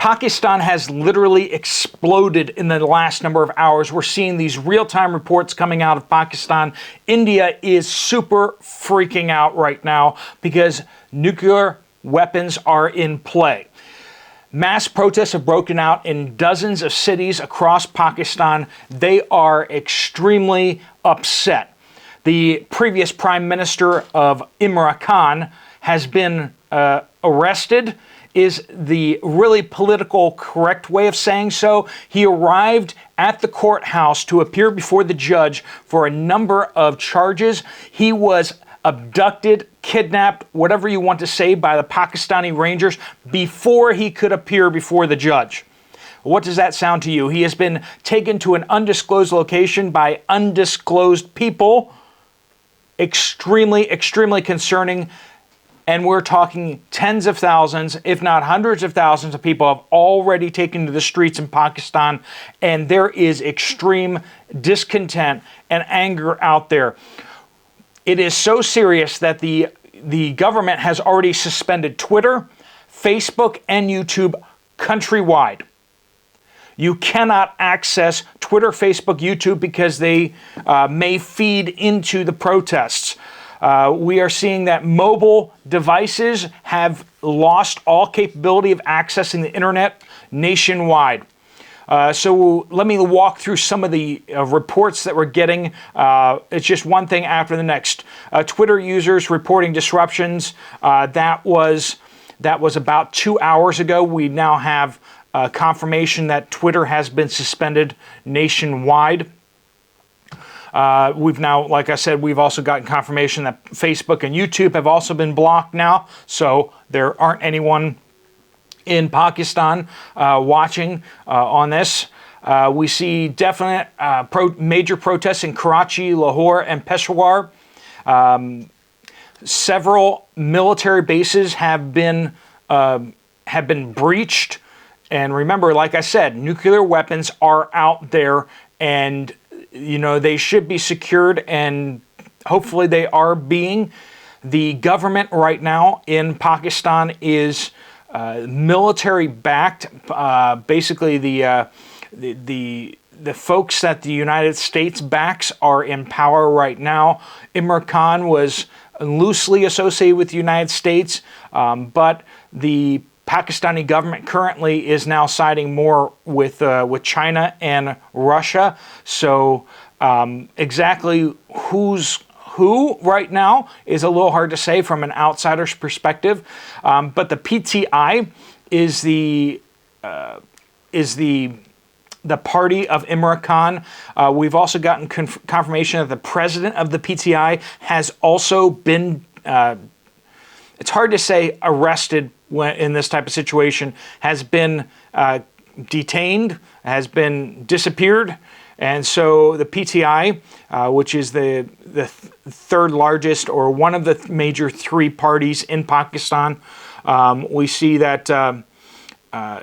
Pakistan has literally exploded in the last number of hours. We're seeing these real-time reports coming out of Pakistan. India is super freaking out right now because nuclear weapons are in play. Mass protests have broken out in dozens of cities across Pakistan. They are extremely upset. The previous Prime Minister of Imran Khan has been arrested, is the really political correct way of saying so. He arrived at the courthouse to appear before the judge for a number of charges. He was abducted, kidnapped, whatever you want to say, by the Pakistani Rangers before he could appear before the judge. What does that sound to you? He has been taken to an undisclosed location by undisclosed people. Extremely, extremely concerning. And we're talking tens of thousands, if not hundreds of thousands of people have already taken to the streets in Pakistan. And there is extreme discontent and anger out there. It is so serious that the government has already suspended Twitter, Facebook, and YouTube countrywide. You cannot access Twitter, Facebook, YouTube because they may feed into the protests. We are seeing that mobile devices have lost all capability of accessing the internet nationwide. So let me walk through some of the reports that we're getting. It's just one thing after the next. Twitter users reporting disruptions. That was about 2 hours ago. We now have confirmation that Twitter has been suspended nationwide. We've now, like I said, we've also gotten confirmation that Facebook and YouTube have also been blocked now. So there aren't anyone in Pakistan watching on this. We see definite major protests in Karachi, Lahore, and Peshawar. Several military bases have been breached. And remember, like I said, nuclear weapons are out there, and you know they should be secured, and hopefully they are being. The government right now in Pakistan is military backed. Basically, the folks that the United States backs are in power right now. Imran Khan was loosely associated with the United States, but the Pakistani government currently is now siding more with China and Russia. So exactly who's who right now is a little hard to say from an outsider's perspective. But the PTI is the party of Imran Khan. We've also gotten confirmation that the president of the PTI has also been, it's hard to say arrested when in this type of situation, has been detained, has been disappeared. And so the PTI, which is the third largest or one of the major three parties in Pakistan, we see that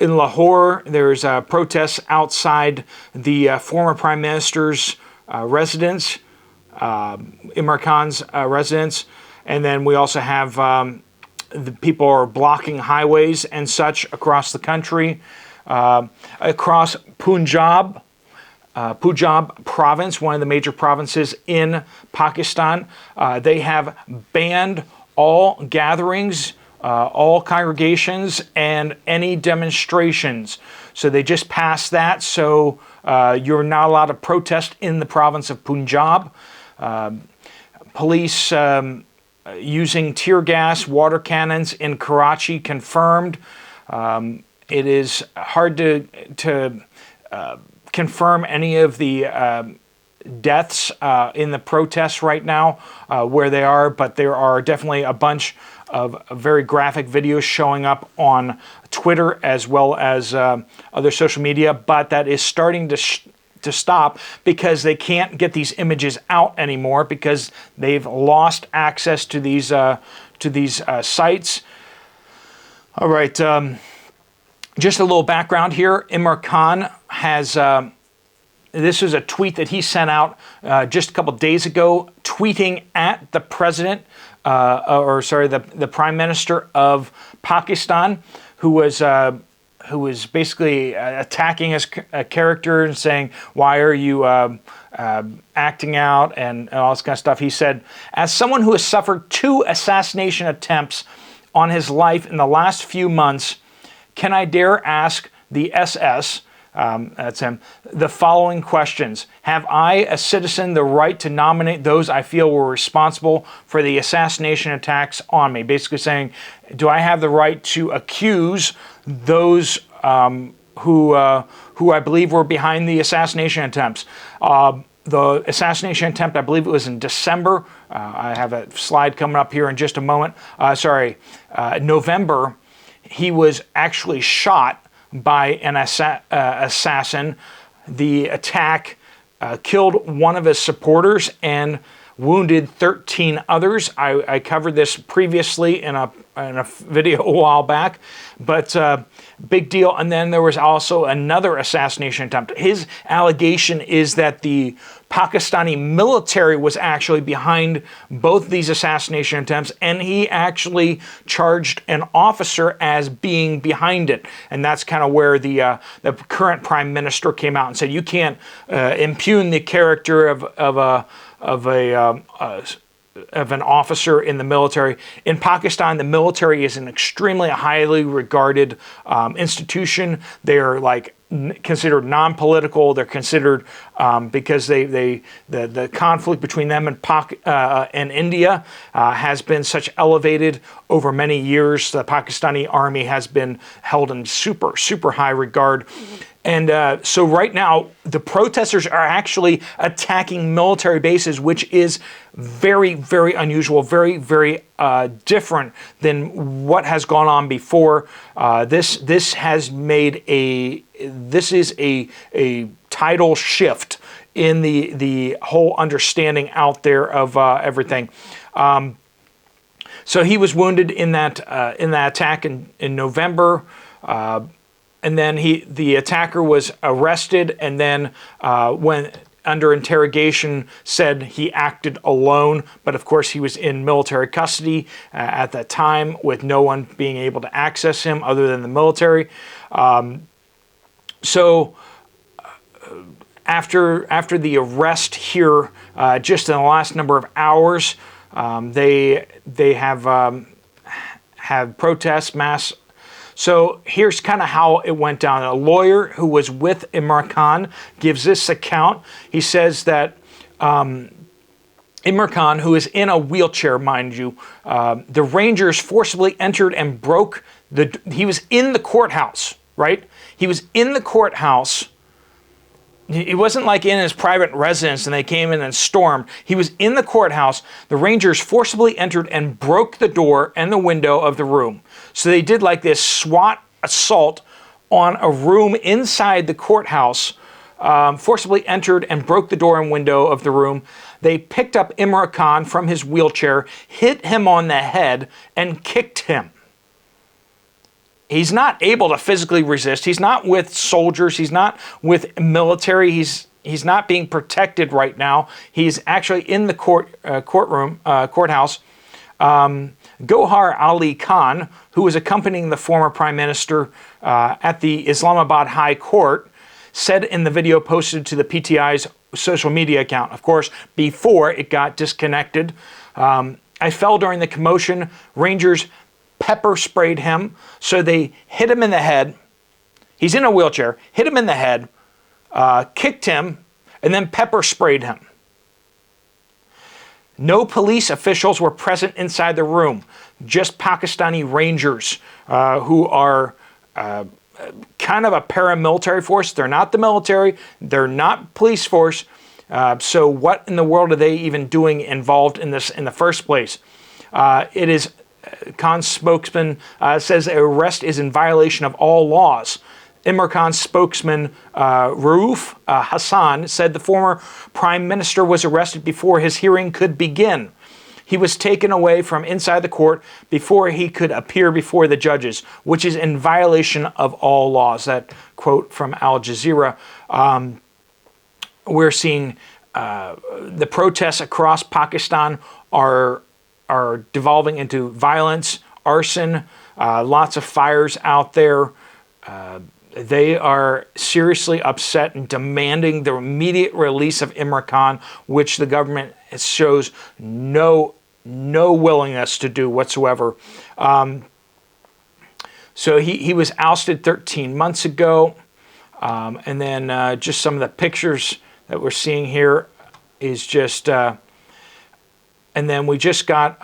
in Lahore, there's protests outside the former Prime Minister's residence, Imran Khan's residence. And then we also have the people are blocking highways and such across the country. Across Punjab province, one of the major provinces in Pakistan, they have banned all gatherings, all congregations, and any demonstrations. So they just passed that, so you're not allowed to protest in the province of Punjab. Police using tear gas, water cannons in Karachi confirmed. It is hard to confirm any of the deaths in the protests right now where they are, but there are definitely a bunch of very graphic videos showing up on Twitter as well as other social media, but that is starting to stop because they can't get these images out anymore because they've lost access to these sites. All right, just a little background here. Imran Khan has, this is a tweet that he sent out just a couple days ago, tweeting at the president, the Prime Minister of Pakistan, who who was basically attacking his character and saying, "Why are you acting out?" and all this kind of stuff. He said, "As someone who has suffered 2 assassination attempts on his life in the last few months, can I dare ask the SS," that's him, "the following questions. Have I, a citizen, the right to nominate those I feel were responsible for the assassination attacks on me?" Basically saying, do I have the right to accuse those who I believe were behind the assassination attempts? The assassination attempt, I believe it was in December. I have a slide coming up here in just a moment. November, he was actually shot by an assassin. The attack killed one of his supporters and wounded 13 others. I covered this previously in a video a while back, but big deal. And then there was also another assassination attempt. His allegation is that the Pakistani military was actually behind both these assassination attempts, and he actually charged an officer as being behind it. And that's kind of where the current prime minister came out and said, you can't impugn the character of an officer in the military. In Pakistan, the military is an extremely highly regarded institution. They are like considered non-political. They're considered because the conflict between them and India has been such elevated over many years. The Pakistani army has been held in super high regard. And so right now, the protesters are actually attacking military bases, which is very, very unusual, very, very different than what has gone on before. This is a tidal shift in the whole understanding out there of everything. So he was wounded in that attack in November. And then the attacker was arrested, and then when under interrogation said he acted alone, but of course he was in military custody at that time with no one being able to access him other than the military. So after the arrest here, just in the last number of hours, they have protests, mass. So here's kind of how it went down. A lawyer who was with Imran Khan gives this account. He says that Imran Khan, who is in a wheelchair, mind you, the Rangers forcibly entered and broke he was in the courthouse, right? He was in the courthouse. It wasn't like in his private residence and they came in and stormed. He was in the courthouse. The Rangers forcibly entered and broke the door and the window of the room. So they did like this SWAT assault on a room inside the courthouse, forcibly entered and broke the door and window of the room. They picked up Imran Khan from his wheelchair, hit him on the head, and kicked him. He's not able to physically resist. He's not with soldiers. He's not with military. He's not being protected right now. He's actually in the courthouse. Gohar Ali Khan, who was accompanying the former prime minister at the Islamabad High Court, said in the video posted to the PTI's social media account, of course, before it got disconnected, "I fell during the commotion. Rangers pepper sprayed him, so they hit him in the head." He's in a wheelchair, hit him in the head, kicked him, and then pepper sprayed him. No police officials were present inside the room, just Pakistani Rangers who are kind of a paramilitary force. They're not the military, they're not police force. So what in the world are they even doing involved in this in the first place? It is Khan's spokesman says the arrest is in violation of all laws. Imran Khan's spokesman, Rauf Hassan, said the former prime minister was arrested before his hearing could begin. He was taken away from inside the court before he could appear before the judges, which is in violation of all laws. That quote from Al Jazeera. We're seeing the protests across Pakistan are devolving into violence, arson, lots of fires out there. They are seriously upset and demanding the immediate release of Imran Khan, which the government shows no willingness to do whatsoever. So he was ousted 13 months ago. And then just some of the pictures that we're seeing here is just, and then we just got,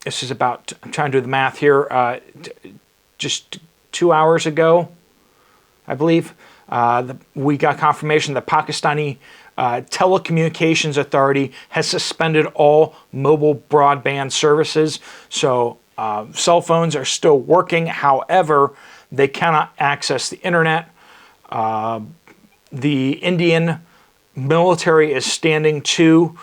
this is about, I'm trying to do the math here, just 2 hours ago, I believe, we got confirmation that Pakistani Telecommunications Authority has suspended all mobile broadband services. So cell phones are still working. However, they cannot access the internet. The Indian military is standing to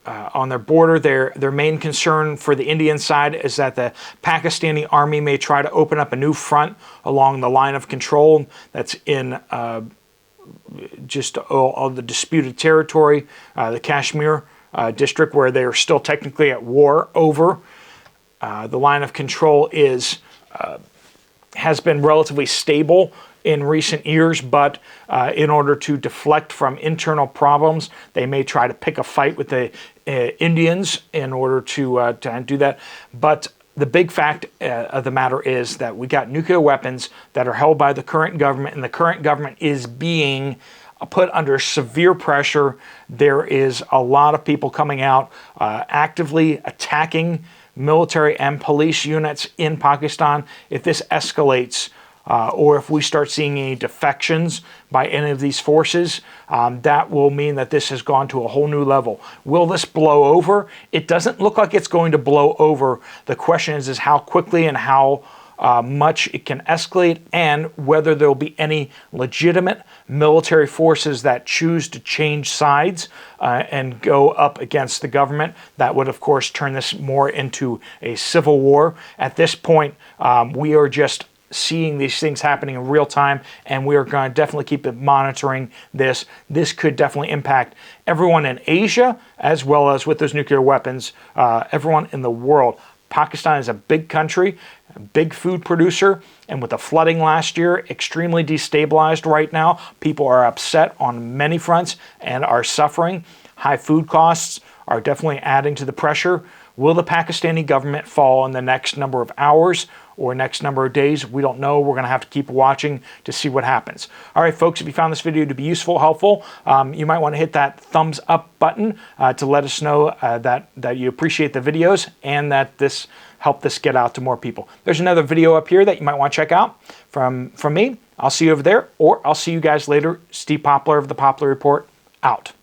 on their border. Their main concern for the Indian side is that the Pakistani army may try to open up a new front along the line of control that's in just all the disputed territory, the Kashmir district, where they are still technically at war over. The line of control has been relatively stable in recent years, but in order to deflect from internal problems, they may try to pick a fight with the Indians in order to do that. But the big fact of the matter is that we got nuclear weapons that are held by the current government, and the current government is being put under severe pressure. There is a lot of people coming out actively attacking military and police units in Pakistan. If this escalates, or if we start seeing any defections by any of these forces, that will mean that this has gone to a whole new level. Will this blow over? It doesn't look like it's going to blow over. The question is how quickly and how much it can escalate, and whether there will be any legitimate military forces that choose to change sides and go up against the government. That would, of course, turn this more into a civil war. At this point, we are just seeing these things happening in real time, and we are going to definitely keep monitoring this. This could definitely impact everyone in Asia, as well as with those nuclear weapons, everyone in the world. Pakistan is a big country, a big food producer, and with the flooding last year, extremely destabilized right now. People are upset on many fronts and are suffering. High food costs are definitely adding to the pressure. Will the Pakistani government fall in the next number of hours or next number of days? We don't know. We're going to have to keep watching to see what happens. All right, folks, if you found this video to be useful, helpful, you might want to hit that thumbs up button to let us know that you appreciate the videos and that this helped this get out to more people. There's another video up here that you might want to check out from me. I'll see you over there, or I'll see you guys later. Steve Poplar of the Poplar Report, out.